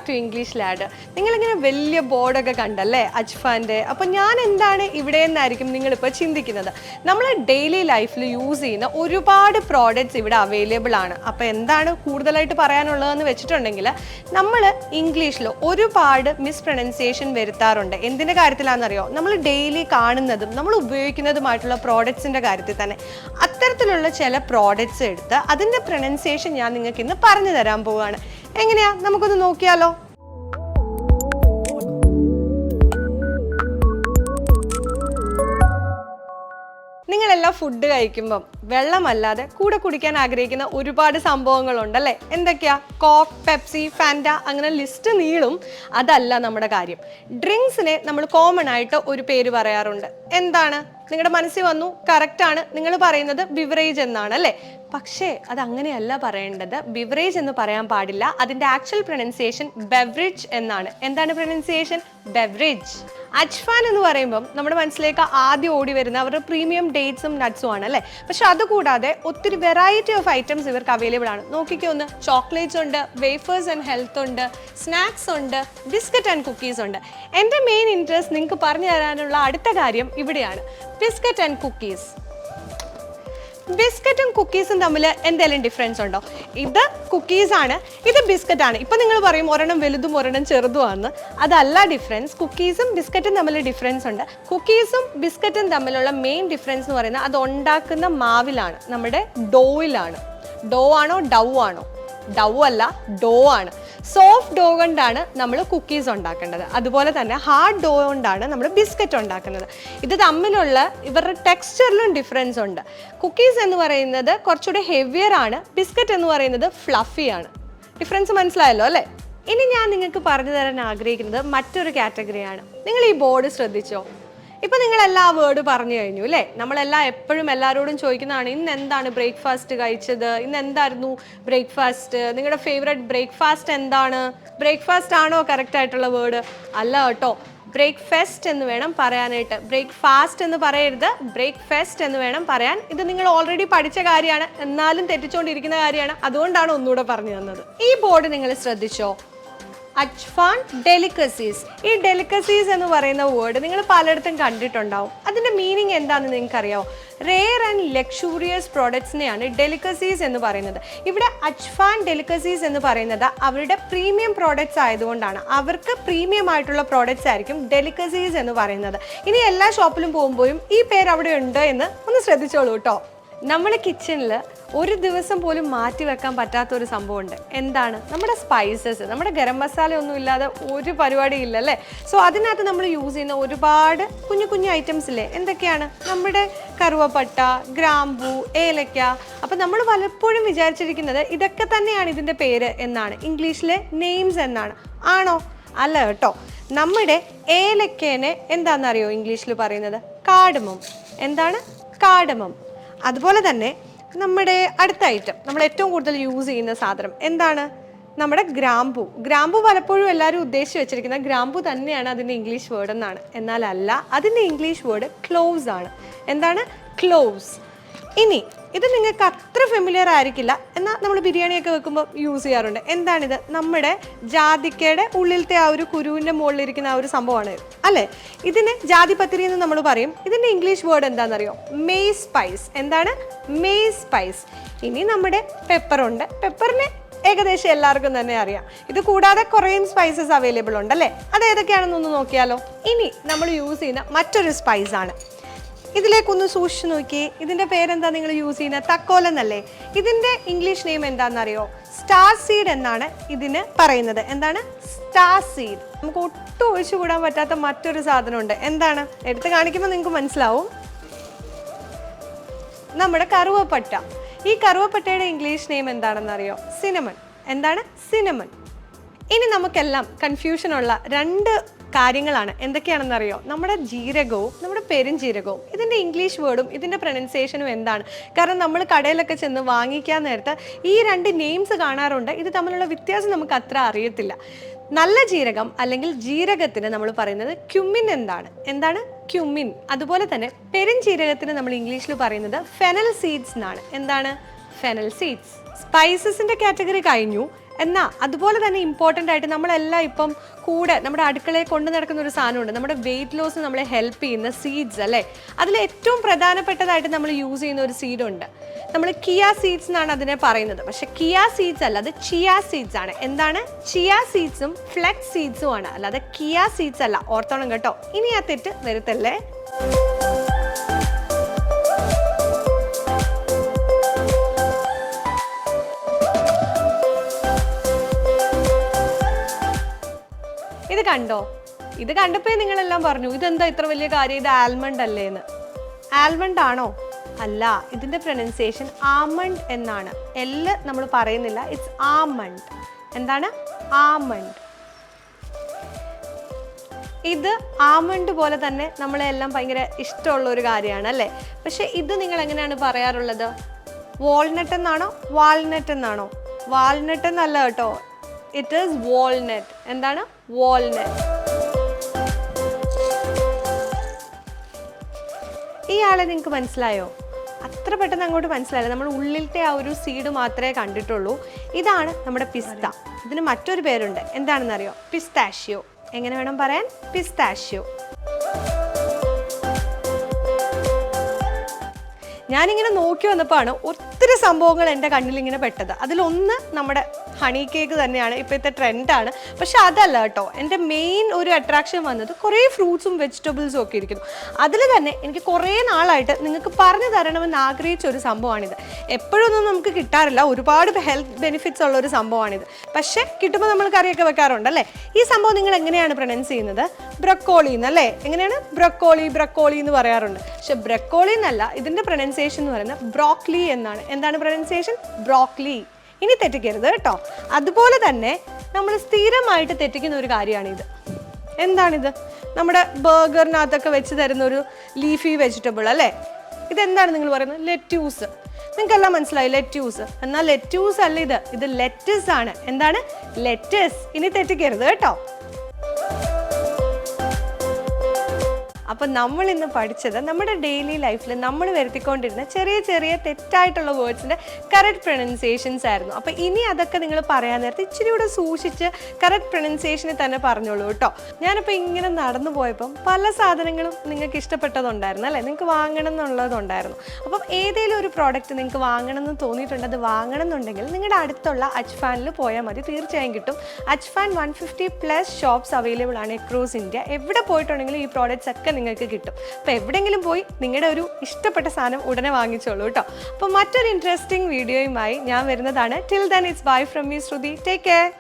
Back to English LAD. നിങ്ങളിങ്ങനെ വലിയ ബോർഡൊക്കെ കണ്ടല്ലേ അജ്ഫാൻ്റെ. അപ്പോൾ ഞാൻ എന്താണ് ഇവിടെ എന്നായിരിക്കും നിങ്ങളിപ്പോൾ ചിന്തിക്കുന്നത്. നമ്മൾ ഡെയിലി ലൈഫിൽ യൂസ് ചെയ്യുന്ന ഒരുപാട് പ്രോഡക്റ്റ്സ് ഇവിടെ അവൈലബിൾ ആണ്. അപ്പോൾ എന്താണ് കൂടുതലായിട്ട് പറയാനുള്ളതെന്ന് വെച്ചിട്ടുണ്ടെങ്കിൽ നമ്മൾ ഇംഗ്ലീഷിൽ ഒരുപാട് മിസ്പ്രൊനൗൺസിയേഷൻ വരുത്താറുണ്ട്. എന്തിൻ്റെ കാര്യത്തിലാണെന്നറിയോ? നമ്മൾ ഡെയിലി കാണുന്നതും നമ്മൾ ഉപയോഗിക്കുന്നതുമായിട്ടുള്ള പ്രോഡക്ട്സിൻ്റെ കാര്യത്തിൽ തന്നെ. അത്തരത്തിലുള്ള ചില പ്രോഡക്ട്സ് എടുത്ത് അതിൻ്റെ പ്രൊനൗൺസിയേഷൻ ഞാൻ നിങ്ങൾക്ക് ഇന്ന് പറഞ്ഞു തരാൻ പോവുകയാണ്. എങ്ങനെയാ നമുക്കൊന്ന് നോക്കിയാലോ? നിങ്ങളെല്ലാം ഫുഡ് കഴിക്കുമ്പം വെള്ളമല്ലാതെ കൂടെ കുടിക്കാൻ ആഗ്രഹിക്കുന്ന ഒരുപാട് സംഭവങ്ങളുണ്ടല്ലേ? എന്തൊക്കെയാ? കോക്ക്, പെപ്സി, ഫാൻറ്റ, അങ്ങനെ ലിസ്റ്റ് നീളും. അതല്ല നമ്മുടെ കാര്യം. ഡ്രിങ്ക്സിനെ നമ്മൾ കോമൺ ആയിട്ട് ഒരു പേര് പറയാറുണ്ട്. എന്താണ്? നിങ്ങളുടെ മനസ്സിൽ വന്നു, കറക്റ്റാണ്. നിങ്ങൾ പറയുന്നത് ബിവറേജ് എന്നാണ് അല്ലേ? പക്ഷേ അത് അങ്ങനെയല്ല പറയേണ്ടത്. ബിവറേജ് എന്ന് പറയാൻ പാടില്ല. അതിൻ്റെ ആക്ച്വൽ പ്രൊനൗൺസിയേഷൻ ബെവറേജ് എന്നാണ്. എന്താണ് പ്രൊനൗൺസിയേഷൻ? ബെവറേജ്. അജ്ഫാൻ എന്ന് പറയുമ്പം നമ്മുടെ മനസ്സിലേക്ക് ആദ്യം ഓടി വരുന്ന അവരുടെ പ്രീമിയം ഡേറ്റ്സും നട്ട്സും ആണ് അല്ലേ? പക്ഷെ അതുകൂടാതെ ഒത്തിരി വെറൈറ്റി ഓഫ് ഐറ്റംസ് ഇവർക്ക് അവൈലബിൾ ആണ്. നോക്കിക്കോ ഒന്ന്, ചോക്ലേറ്റ്സ് ഉണ്ട്, വേഫേഴ്സ് ആൻഡ് ഹെൽത്ത് ഉണ്ട്, സ്നാക്സ് ഉണ്ട്, ബിസ്ക്കറ്റ് ആൻഡ് കുക്കീസ് ഉണ്ട്. എൻ്റെ മെയിൻ ഇൻട്രസ്റ്റ് നിങ്ങൾക്ക് പറഞ്ഞു തരാനുള്ള അടുത്ത കാര്യം ഇവിടെയാണ്. Biscuit and cookies. ബിസ്ക്കറ്റും കുക്കീസും തമ്മിൽ എന്തെങ്കിലും ഡിഫറൻസ് ഉണ്ടോ? ഇത് കുക്കീസാണ്, ഇത് ബിസ്ക്കറ്റാണ്. ഇപ്പം നിങ്ങൾ പറയും ഒരെണ്ണം വലുതും ഒരെണ്ണം ചെറുതുമാണ്. അതല്ല ഡിഫറൻസ്. കുക്കീസും ബിസ്ക്കറ്റും തമ്മിൽ ഡിഫറൻസ് ഉണ്ട്. കുക്കീസും ബിസ്ക്കറ്റും തമ്മിലുള്ള മെയിൻ ഡിഫറൻസ് എന്ന് പറയുന്നത് അത് ഉണ്ടാക്കുന്ന മാവിലാണ്, നമ്മുടെ ഡോയിലാണ്. ഡോ ആണോ ഡൗ ആണോ? ഡൗ അല്ല, ഡോ ആണ്. സോഫ്റ്റ് ഡോ കൊണ്ടാണ് നമ്മൾ കുക്കീസ് ഉണ്ടാക്കേണ്ടത്. അതുപോലെ തന്നെ ഹാർഡ് ഡോ കൊണ്ടാണ് നമ്മൾ ബിസ്ക്കറ്റ് ഉണ്ടാക്കുന്നത്. ഇത് തമ്മിലുള്ള ഇവരുടെ ടെക്സ്ചറിലും ഡിഫറൻസ് ഉണ്ട്. കുക്കീസ് എന്ന് പറയുന്നത് കുറച്ചുകൂടി ഹെവിയർ ആണ്, ബിസ്ക്കറ്റ് എന്ന് പറയുന്നത് ഫ്ലഫി ആണ്. ഡിഫറൻസ് മനസ്സിലായല്ലോ അല്ലേ? ഇനി ഞാൻ നിങ്ങൾക്ക് പറഞ്ഞു തരാൻ ആഗ്രഹിക്കുന്നത് മറ്റൊരു കാറ്റഗറിയാണ്. നിങ്ങൾ ഈ ബോർഡ് ശ്രദ്ധിച്ചോ? ഇപ്പം നിങ്ങളെല്ലാ വേർഡ് പറഞ്ഞു കഴിഞ്ഞു അല്ലേ? നമ്മളെല്ലാം എപ്പോഴും എല്ലാവരോടും ചോദിക്കുന്നതാണ്, ഇന്ന് എന്താണ് ബ്രേക്ക്ഫാസ്റ്റ് കഴിച്ചത്, ഇന്ന് എന്തായിരുന്നു ബ്രേക്ക്ഫാസ്റ്റ്, നിങ്ങളുടെ ഫേവറേറ്റ് ബ്രേക്ക്ഫാസ്റ്റ് എന്താണ്? ബ്രേക്ക്ഫാസ്റ്റ് ആണോ കറക്റ്റ് ആയിട്ടുള്ള വേർഡ്? അല്ല കേട്ടോ, ബ്രേക്ക്ഫാസ്റ്റ് എന്ന് വേണം പറയാനായിട്ട്. ബ്രേക്ക്ഫാസ്റ്റ് എന്ന് പറയരുത്, ബ്രേക്ക്ഫാസ്റ്റ് എന്ന് വേണം പറയാൻ. ഇത് നിങ്ങൾ ഓൾറെഡി പഠിച്ച കാര്യമാണ്, എന്നാലും തെറ്റിച്ചുകൊണ്ടിരിക്കുന്ന കാര്യമാണ്. അതുകൊണ്ടാണ് ഒന്നുകൂടെ പറഞ്ഞു തന്നത്. ഈ ബോർഡ് നിങ്ങൾ ശ്രദ്ധിച്ചോ? അജ്ഫാൻ ഡെലിക്കസീസ്. ഈ ഡെലിക്കസീസ് എന്ന് പറയുന്ന വേർഡ് നിങ്ങൾ പലയിടത്തും കണ്ടിട്ടുണ്ടാവും. അതിൻ്റെ മീനിങ് എന്താണെന്ന് നിങ്ങൾക്കറിയാമോ? റെയർ ആൻഡ് ലക്ഷൂറിയസ് പ്രോഡക്ട്സിനെയാണ് ഡെലിക്കസീസ് എന്ന് പറയുന്നത്. ഇവിടെ അജ്ഫാൻ ഡെലിക്കസീസ് എന്ന് പറയുന്നത് അവരുടെ പ്രീമിയം പ്രോഡക്ട്സ് ആയതുകൊണ്ടാണ്. അവർക്ക് പ്രീമിയം ആയിട്ടുള്ള പ്രോഡക്ട്സ് ആയിരിക്കും ഡെലിക്കസീസ് എന്ന് പറയുന്നത്. ഇനി എല്ലാ ഷോപ്പിലും പോകുമ്പോഴും ഈ പേര് അവിടെ ഉണ്ട് എന്ന് ഒന്ന് ശ്രദ്ധിച്ചോളൂ കേട്ടോ. നമ്മുടെ കിച്ചണിൽ ഒരു ദിവസം പോലും മാറ്റി വെക്കാൻ പറ്റാത്തൊരു സംഭവമുണ്ട്. എന്താണ്? നമ്മുടെ സ്പൈസസ്. നമ്മുടെ ഗരം മസാല ഒന്നും ഇല്ലാതെ ഒരു പരിപാടി ഇല്ലല്ലേ? സോ അതിനകത്ത് നമ്മൾ യൂസ് ചെയ്യുന്ന ഒരുപാട് കുഞ്ഞു കുഞ്ഞു ഐറ്റംസ് ഇല്ലേ? എന്തൊക്കെയാണ്? നമ്മുടെ കറുവപ്പട്ട, ഗ്രാമ്പൂ, ഏലക്ക. അപ്പം നമ്മൾ പലപ്പോഴും വിചാരിച്ചിരിക്കുന്നത് ഇതൊക്കെ തന്നെയാണ് ഇതിൻ്റെ പേര് എന്നാണ്. ഇംഗ്ലീഷിലെ നെയിംസ് എന്നാണ്. ആണോ? അല്ല കേട്ടോ. നമ്മുടെ ഏലക്കേനെ എന്താണെന്നറിയോ ഇംഗ്ലീഷിൽ പറയുന്നത്? കാർഡമം. എന്താണ്? കാർഡമം. അതുപോലെ തന്നെ നമ്മുടെ അടുത്ത ഐറ്റം, നമ്മൾ ഏറ്റവും കൂടുതൽ യൂസ് ചെയ്യുന്ന സാധനം എന്താണ്? നമ്മുടെ ഗ്രാമ്പൂ. ഗ്രാമ്പൂ പലപ്പോഴും എല്ലാവരും ഉദ്ദേശിച്ച് വെച്ചിരിക്കുന്ന ഗ്രാമ്പൂ തന്നെയാണ് അതിൻ്റെ ഇംഗ്ലീഷ് വേർഡ് എന്നാണ്. എന്നാൽ അല്ല, അതിൻ്റെ ഇംഗ്ലീഷ് വേർഡ് ക്ലോവ്സ് ആണ്. എന്താണ്? ക്ലോവ്സ്. ഇനി ഇത് നിങ്ങൾക്ക് അത്ര ഫെമിലിയർ ആയിരിക്കില്ല, എന്നാൽ നമ്മൾ ബിരിയാണിയൊക്കെ വെക്കുമ്പോൾ യൂസ് ചെയ്യാറുണ്ട്. എന്താണിത്? നമ്മുടെ ജാതിക്കയുടെ ഉള്ളിലത്തെ ആ ഒരു കുരുവിൻ്റെ മുകളിലിരിക്കുന്ന ആ ഒരു സംഭവമാണ് അല്ലേ? ഇതിന് ജാതിപത്രി എന്ന് നമ്മൾ പറയും. ഇതിൻ്റെ ഇംഗ്ലീഷ് വേർഡ് എന്താണെന്നറിയോ? Mace spice. എന്താണ്? Mace spice. ഇനി നമ്മുടെ പെപ്പറുണ്ട്. പെപ്പറിനെ ഏകദേശം എല്ലാവർക്കും തന്നെ അറിയാം. ഇത് കൂടാതെ കുറേ സ്പൈസസ് അവൈലബിൾ ഉണ്ട് അല്ലേ? അത് ഏതൊക്കെയാണെന്നൊന്ന് നോക്കിയാലോ? ഇനി നമ്മൾ യൂസ് ചെയ്യുന്ന മറ്റൊരു സ്പൈസാണ്. ഇതിലേക്കൊന്ന് സൂക്ഷിച്ച് നോക്കിയേ. ഇതിൻ്റെ പേരെന്താ നിങ്ങൾ യൂസ് ചെയ്യുന്നത്? തക്കോലെന്നല്ലേ? ഇതിൻ്റെ ഇംഗ്ലീഷ് നെയിം എന്താണെന്നറിയോ? സ്റ്റാർ സീഡ് എന്നാണ് ഇതിന് പറയുന്നത്. എന്താണ്? Star seed. നമുക്ക് ഒട്ടും ഒഴിച്ചുകൂടാൻ പറ്റാത്ത മറ്റൊരു സാധനമുണ്ട്. എന്താണ്? എടുത്ത് കാണിക്കുമ്പോൾ നിങ്ങൾക്ക് മനസ്സിലാവും. നമ്മുടെ കറുവപ്പട്ട. ഈ കറുവപ്പട്ടയുടെ ഇംഗ്ലീഷ് നെയിം എന്താണെന്നറിയോ? സിനമൺ. എന്താണ്? സിനമൺ. ഇനി നമുക്കെല്ലാം കൺഫ്യൂഷനുള്ള രണ്ട് കാര്യങ്ങളാണ്. എന്തൊക്കെയാണെന്നറിയോ? നമ്മുടെ ജീരകവും നമ്മുടെ പെരുംജീരകവും. ഇതിൻ്റെ ഇംഗ്ലീഷ് വേർഡും ഇതിൻ്റെ പ്രൊനൗൺസിയേഷനും എന്താണ്? കാരണം നമ്മൾ കടയിലൊക്കെ ചെന്ന് വാങ്ങിക്കാൻ നേരത്ത് ഈ രണ്ട് നെയിംസ് കാണാറുണ്ട്. ഇത് തമ്മിലുള്ള വ്യത്യാസം നമുക്ക് അത്ര അറിയത്തില്ല. നല്ല ജീരകം അല്ലെങ്കിൽ ജീരകത്തിന് നമ്മൾ പറയുന്നത് ക്യുമിൻ എന്താണ്? എന്താണ്? ക്യുമിൻ. അതുപോലെ തന്നെ പെരുംജീരകത്തിന് നമ്മൾ ഇംഗ്ലീഷിൽ പറയുന്നത് ഫെനൽ സീഡ്സ് എന്നാണ്. എന്താണ്? Fennel seeds. സ്പൈസസിൻ്റെ കാറ്റഗറി കഴിഞ്ഞു. എന്നാൽ അതുപോലെ തന്നെ ഇമ്പോർട്ടൻ്റ് ആയിട്ട് നമ്മളെല്ലാം ഇപ്പം കൂടെ നമ്മുടെ അടുക്കളയിൽ കൊണ്ടു നടക്കുന്ന ഒരു സാധനമുണ്ട്, നമ്മുടെ വെയിറ്റ് ലോസ് നമ്മളെ ഹെൽപ്പ് ചെയ്യുന്ന സീഡ്സ് അല്ലേ. അതിൽ ഏറ്റവും പ്രധാനപ്പെട്ടതായിട്ട് നമ്മൾ യൂസ് ചെയ്യുന്ന ഒരു സീഡുണ്ട്, നമ്മൾ കിയ സീഡ്സ് എന്നാണ് അതിനെ പറയുന്നത്. പക്ഷെ കിയ സീഡ്സ് അല്ല, അത് ചിയ സീഡ്സ് ആണ്. എന്താണ്? ചിയ സീഡ്സും ഫ്ലെക്സ് സീഡ്സും ആണ്, അല്ലാതെ കിയ സീഡ്സ് അല്ല. ഓർത്തോണം കേട്ടോ, ഇനി ആ തെറ്റ് വരുത്തല്ലേ. ഇത് കണ്ടോ? ഇത് കണ്ടപ്പോൾ നിങ്ങളെല്ലാം പറഞ്ഞു ഇതെന്താ ഇത്ര വലിയ കാര്യം, ഇത് ആൽമണ്ട് അല്ലേ എന്ന്. ആൽമണ്ട് ആണോ? അല്ല, ഇതിൻ്റെ പ്രൊനൗൺസിയേഷൻ ആമണ്ട് എന്നാണ്. എല്ല് നമ്മൾ പറയുന്നില്ല, ഇറ്റ്സ് ആമണ്ട്. എന്താണ്? ആമണ്ട്. ഇത് ആമണ്ട് പോലെ തന്നെ നമ്മളെല്ലാം ഭയങ്കര ഇഷ്ടമുള്ള ഒരു കാര്യമാണ് അല്ലേ. പക്ഷെ ഇത് നിങ്ങൾ എങ്ങനെയാണ് പറയാറുള്ളത്? വാൾനട്ട് എന്നാണോ വാൾനട്ട് എന്നാണോ? വാൾനട്ട് എന്നല്ല കേട്ടോ, ഇറ്റ് ഈസ് വാൾനട്ട്. എന്താണ്? വാൾനട്ട്. ഈ ആളെ നിങ്ങൾക്ക് മനസ്സിലായോ? അത്ര പെട്ടെന്ന് അങ്ങോട്ട് മനസ്സിലായില്ല. നമ്മൾ ഉള്ളിലത്തെ ആ ഒരു സീഡ് മാത്രമേ കണ്ടിട്ടുള്ളൂ. ഇതാണ് നമ്മുടെ പിസ്ത. ഇതിന് മറ്റൊരു പേരുണ്ട്, എന്താണെന്നറിയോ? പിസ്താഷ്യോ. എങ്ങനെ വേണം പറയാൻ? പിസ്താഷ്യോ. ഞാനിങ്ങനെ നോക്കി വന്നപ്പോഴാണ് ഒത്തിരി സംഭവങ്ങൾ എൻ്റെ കണ്ണിൽ ഇങ്ങനെ പെട്ടത്. അതിലൊന്ന് നമ്മുടെ ഹണി കേക്ക് തന്നെയാണ്, ഇപ്പോഴത്തെ ട്രെൻഡാണ്. പക്ഷെ അതല്ല കേട്ടോ, എൻ്റെ മെയിൻ ഒരു അട്രാക്ഷൻ വന്നത് കുറേ ഫ്രൂട്ട്സും വെജിറ്റബിൾസും ഒക്കെ ഇരിക്കുന്നു. അതിൽ തന്നെ എനിക്ക് കുറേ നാളായിട്ട് നിങ്ങൾക്ക് പറഞ്ഞു തരണമെന്ന് ആഗ്രഹിച്ച ഒരു സംഭവമാണിത്. എപ്പോഴൊന്നും നമുക്ക് കിട്ടാറില്ല, ഒരുപാട് ഹെൽത്ത് ബെനിഫിറ്റ്സ് ഉള്ള ഒരു സംഭവമാണിത്. പക്ഷേ കിട്ടുമ്പോൾ നമ്മൾ കറിയൊക്കെ വെക്കാറുണ്ടല്ലേ. ഈ സംഭവം നിങ്ങൾ എങ്ങനെയാണ് പ്രൊനൗൺസ് ചെയ്യുന്നത്? ബ്രക്കോളി എന്നല്ലേ. എങ്ങനെയാണ്? ബ്രക്കോളി, ബ്രക്കോളി എന്ന് പറയാറുണ്ട്. പക്ഷെ ബ്രക്കോളി എന്നല്ല, ഇതിൻ്റെ പ്രൊനൗൺസിയേഷൻ എന്ന് പറയുന്നത് ബ്രോക്ലി എന്നാണ്. എന്താണ് പ്രൊനൗൺസിയേഷൻ? ബ്രോക്ലി. ഇനി തെറ്റിക്കരുത് കേട്ടോ. അതുപോലെ തന്നെ നമ്മൾ സ്ഥിരമായിട്ട് തെറ്റിക്കുന്ന ഒരു കാര്യമാണിത്. എന്താണിത്? നമ്മുടെ ബർഗറിനകത്തൊക്കെ വെച്ച് തരുന്ന ഒരു ലീഫി വെജിറ്റബിൾ അല്ലേ. ഇതെന്താണ് നിങ്ങൾ പറയുന്നത്? ലെറ്റ്യൂസ്. നിങ്ങൾക്കെല്ലാം മനസ്സിലായി ലെറ്റ്യൂസ്. എന്നാൽ ലെറ്റ്യൂസ് അല്ല ഇത്, ഇത് ലെറ്റസ് ആണ്. എന്താണ്? ലെറ്റസ്. ഇനി തെറ്റിക്കരുത് കേട്ടോ. അപ്പം നമ്മൾ ഇന്ന് പഠിച്ചത് നമ്മുടെ ഡെയിലി ലൈഫിൽ നമ്മൾ വരുത്തിക്കൊണ്ടിരുന്ന ചെറിയ ചെറിയ തെറ്റായിട്ടുള്ള വേർഡ്സിൻ്റെ കറക്റ്റ് പ്രൊനൗൺസിയേഷൻസ് ആയിരുന്നു. അപ്പോൾ ഇനി അതൊക്കെ നിങ്ങൾ പറയാൻ നേരത്തെ ഇച്ചിരി കൂടെ സൂക്ഷിച്ച് കറക്റ്റ് പ്രൊനൗൺസിയേഷനിൽ തന്നെ പറഞ്ഞോളൂ കേട്ടോ. ഞാനിപ്പോൾ ഇങ്ങനെ നടന്നു പോയപ്പം പല സാധനങ്ങളും നിങ്ങൾക്ക് ഇഷ്ടപ്പെട്ടതുണ്ടായിരുന്നു അല്ലേ, നിങ്ങൾക്ക് വാങ്ങണം എന്നുള്ളതുണ്ടായിരുന്നു. അപ്പം ഏതെങ്കിലും ഒരു പ്രോഡക്റ്റ് നിങ്ങൾക്ക് വാങ്ങണം എന്ന് തോന്നിയിട്ടുണ്ട്, അത് വാങ്ങണം എന്നുണ്ടെങ്കിൽ നിങ്ങളുടെ അടുത്തുള്ള അജ്ഫാനിൽ പോയാൽ മതി, തീർച്ചയായും കിട്ടും. അജ്ഫാൻ 150+ ഷോപ്സ് അവൈലബിൾ ആണ് അക്രോസ് ഇന്ത്യ. എവിടെ പോയിട്ടുണ്ടെങ്കിലും ഈ പ്രോഡക്റ്റ്സ് ഒക്കെ നിങ്ങൾക്ക് കിട്ടും. അപ്പോൾ എവിടെയെങ്കിലും പോയി നിങ്ങളുടെ ഒരു ഇഷ്ടപ്പെട്ട സാധനം ഉടനെ വാങ്ങിച്ചോളൂ കേട്ടോ. അപ്പോൾ മറ്റൊരു ഇൻട്രസ്റ്റിംഗ് വീഡിയോയുമായി ഞാൻ വരുന്നതാണ്. Till then it's bye from me Shruti. Take care.